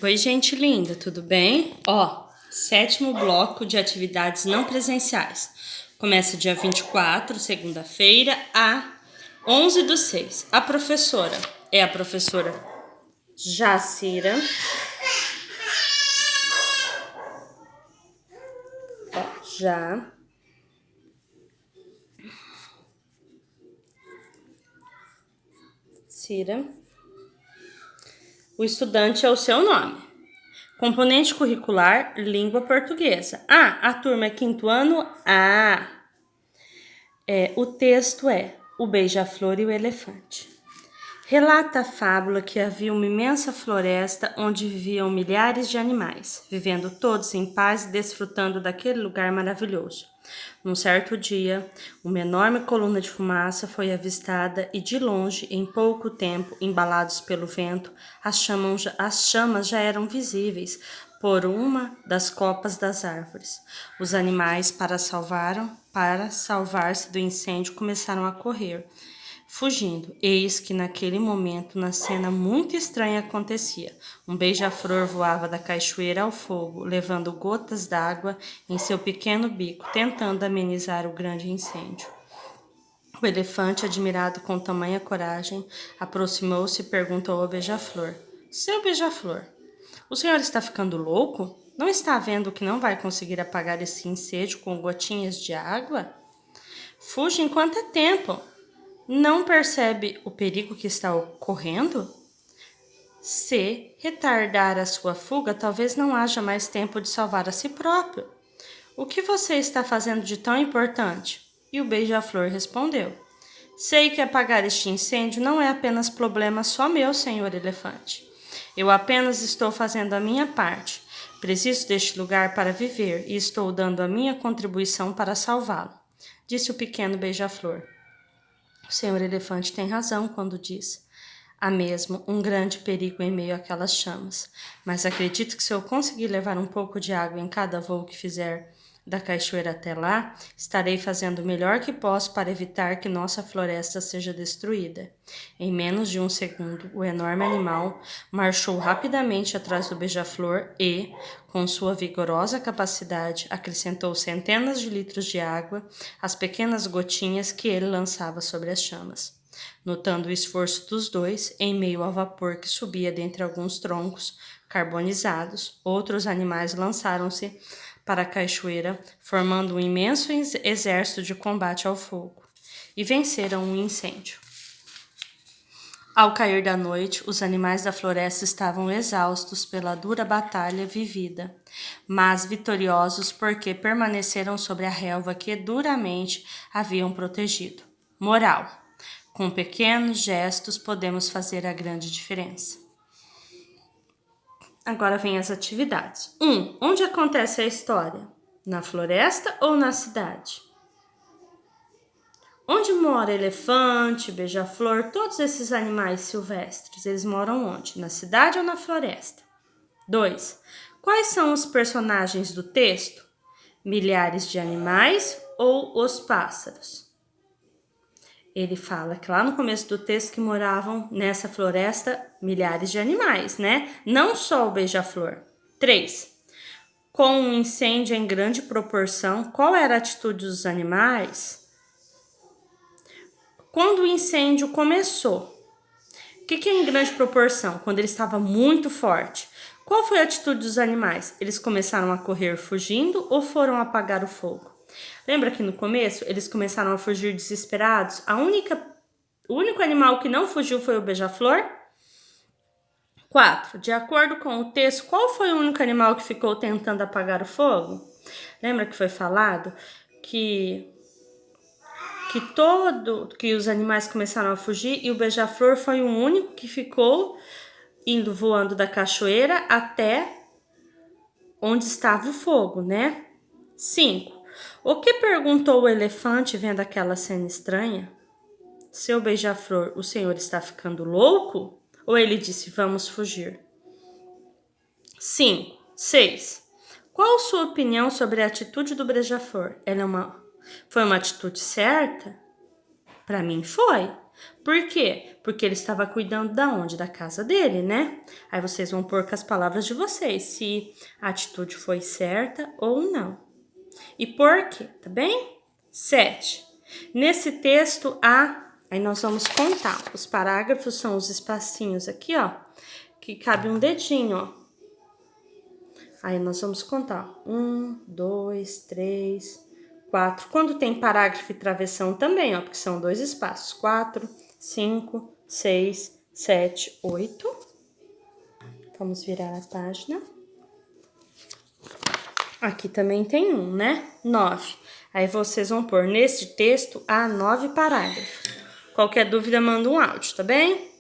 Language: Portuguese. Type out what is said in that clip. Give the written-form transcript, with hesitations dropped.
Oi, gente linda, tudo bem? Sétimo bloco de atividades não presenciais. Começa dia 24, segunda-feira, a 11/6. A professora é a professora Jacira. Jacira. O estudante é o seu nome. Componente curricular, língua portuguesa. A turma é quinto ano A. O texto é O Beija-Flor e o Elefante. Relata a fábula que havia uma imensa floresta onde viviam milhares de animais, vivendo todos em paz e desfrutando daquele lugar maravilhoso. Num certo dia, uma enorme coluna de fumaça foi avistada e de longe, em pouco tempo, embalados pelo vento, as chamas já eram visíveis por uma das copas das árvores. Os animais, para salvar-se do incêndio, começaram a correr, fugindo. Eis que naquele momento, uma cena muito estranha acontecia. Um beija-flor voava da cachoeira ao fogo, levando gotas d'água em seu pequeno bico, tentando amenizar o grande incêndio. O elefante, admirado com tamanha coragem, aproximou-se e perguntou ao beija-flor: Seu beija-flor, o senhor está ficando louco? Não está vendo que não vai conseguir apagar esse incêndio com gotinhas de água? Fuja enquanto é tempo. Não percebe o perigo que está ocorrendo? Se retardar a sua fuga, talvez não haja mais tempo de salvar a si próprio. O que você está fazendo de tão importante? E o beija-flor respondeu: Sei que apagar este incêndio não é apenas problema só meu, senhor elefante. Eu apenas estou fazendo a minha parte. Preciso deste lugar para viver e estou dando a minha contribuição para salvá-lo, disse o pequeno beija-flor. O senhor elefante tem razão quando diz: há mesmo um grande perigo em meio àquelas chamas, mas acredito que se eu conseguir levar um pouco de água em cada voo que fizer da cachoeira até lá, estarei fazendo o melhor que posso para evitar que nossa floresta seja destruída. Em menos de um segundo, o enorme animal marchou rapidamente atrás do beija-flor e, com sua vigorosa capacidade, acrescentou centenas de litros de água às pequenas gotinhas que ele lançava sobre as chamas. Notando o esforço dos dois, em meio ao vapor que subia dentre alguns troncos carbonizados, outros animais lançaram-se para a cachoeira, formando um imenso exército de combate ao fogo, e venceram o incêndio. Ao cair da noite, os animais da floresta estavam exaustos pela dura batalha vivida, mas vitoriosos porque permaneceram sobre a relva que duramente haviam protegido. Moral: com pequenos gestos podemos fazer a grande diferença. Agora vem as atividades. 1. Onde acontece a história? Na floresta ou na cidade? Onde mora elefante, beija-flor, todos esses animais silvestres? Eles moram onde? Na cidade ou na floresta? 2. Quais são os personagens do texto? Milhares de animais ou os pássaros? Ele fala que lá no começo do texto que moravam nessa floresta milhares de animais, né? Não só o beija-flor. 3. Com um incêndio em grande proporção, qual era a atitude dos animais? Quando o incêndio começou, o que é em grande proporção? Quando ele estava muito forte. Qual foi a atitude dos animais? Eles começaram a correr fugindo ou foram apagar o fogo? Lembra que no começo eles começaram a fugir desesperados? O único animal que não fugiu foi o beija-flor? 4. De acordo com o texto, qual foi o único animal que ficou tentando apagar o fogo? Lembra que foi falado que os animais começaram a fugir e o beija-flor foi o único que ficou indo voando da cachoeira até onde estava o fogo, né? 5. O que perguntou o elefante vendo aquela cena estranha? Seu beija-flor, o senhor está ficando louco? Ou ele disse, vamos fugir? 5. 6. Qual sua opinião sobre a atitude do beija-flor? Foi uma atitude certa? Para mim foi. Por quê? Porque ele estava cuidando da onde? Da casa dele, né? Aí vocês vão pôr com as palavras de vocês, se a atitude foi certa ou não. E por quê, tá bem? 7. Nesse texto há, aí nós vamos contar. Os parágrafos são os espacinhos aqui, ó, que cabe um dedinho, ó. Aí nós vamos contar. 1, 2, 3, 4. Quando tem parágrafo e travessão também, ó, porque são 2 espaços. 4, 5, 6, 7, 8. Vamos virar a página. Aqui também tem 1, né? 9. Aí vocês vão pôr nesse texto há 9 parágrafos. Qualquer dúvida, manda um áudio, tá bem?